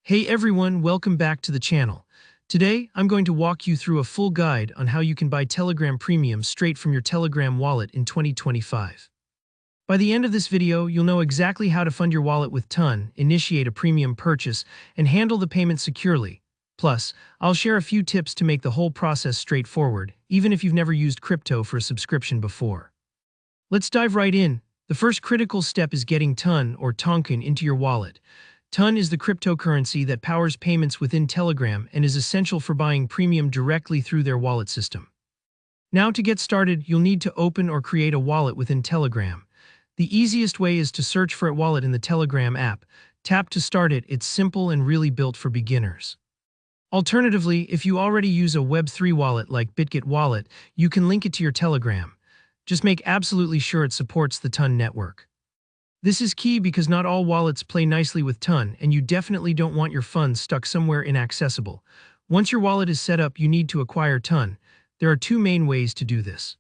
Hey everyone, welcome back to the channel. Today, I'm going to walk you through a full guide on how you can buy Telegram Premium straight from your Telegram wallet in 2025. By the end of this video, you'll know exactly how to fund your wallet with Ton, initiate a premium purchase, and handle the payment securely. Plus, I'll share a few tips to make the whole process straightforward, even if you've never used crypto for a subscription before. Let's dive right in. The first critical step is getting Ton or Tonkin into your wallet. Ton is the cryptocurrency that powers payments within Telegram and is essential for buying premium directly through their wallet system. Now to get started, you'll need to open or create a wallet within Telegram. The easiest way is to search for a wallet in the Telegram app. Tap to start it. It's simple and really built for beginners. Alternatively, if you already use a Web3 wallet like Bitget Wallet, you can link it to your Telegram. Just make absolutely sure it supports the Ton network. This is key because not all wallets play nicely with Ton, and you definitely don't want your funds stuck somewhere inaccessible. Once your wallet is set up, you need to acquire Ton. There are two main ways to do this.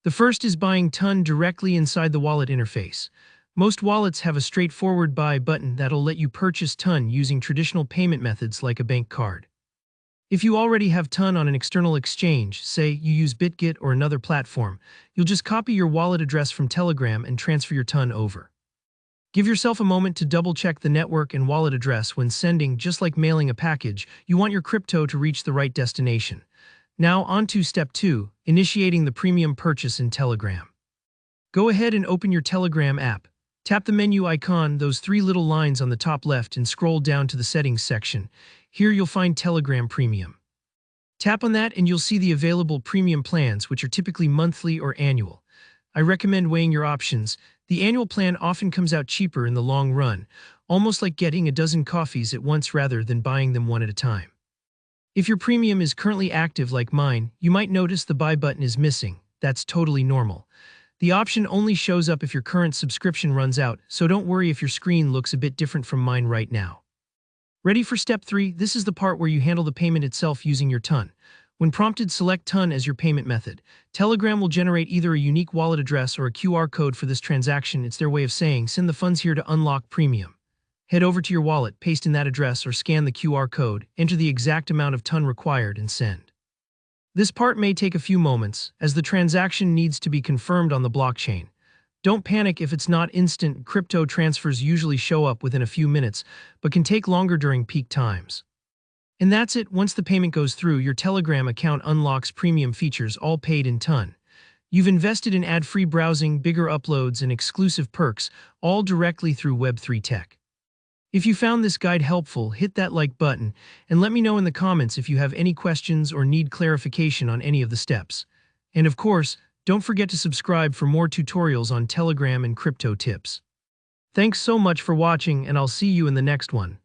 The first is buying Ton directly inside the wallet interface. Most wallets have a straightforward buy button that'll let you purchase Ton using traditional payment methods like a bank card. If you already have Ton on an external exchange, say you use Bitget or another platform, you'll just copy your wallet address from Telegram and transfer your Ton over. Give yourself a moment to double-check the network and wallet address when sending. Just like mailing a package, you want your crypto to reach the right destination. Now on to step 2, initiating the premium purchase in Telegram. Go ahead and open your Telegram app. Tap the menu icon, those three little lines on the top left, and scroll down to the settings section. Here you'll find Telegram Premium. Tap on that and you'll see the available premium plans, which are typically monthly or annual. I recommend weighing your options. The annual plan often comes out cheaper in the long run, almost like getting a dozen coffees at once rather than buying them one at a time. If your premium is currently active like mine, you might notice the buy button is missing. That's totally normal. The option only shows up if your current subscription runs out, so don't worry if your screen looks a bit different from mine right now. Ready for step 3? This is the part where you handle the payment itself using your Ton. When prompted, select Ton as your payment method. Telegram will generate either a unique wallet address or a QR code for this transaction. It's their way of saying, send the funds here to unlock premium. Head over to your wallet, paste in that address or scan the QR code, enter the exact amount of Ton required, and send. This part may take a few moments, as the transaction needs to be confirmed on the blockchain. Don't panic if it's not instant. Crypto transfers usually show up within a few minutes, but can take longer during peak times. And that's it. Once the payment goes through, your Telegram account unlocks premium features, all paid in Ton. You've invested in ad-free browsing, bigger uploads, and exclusive perks, all directly through Web3 tech. If you found this guide helpful, hit that like button, and let me know in the comments if you have any questions or need clarification on any of the steps. And of course, don't forget to subscribe for more tutorials on Telegram and crypto tips. Thanks so much for watching, and I'll see you in the next one.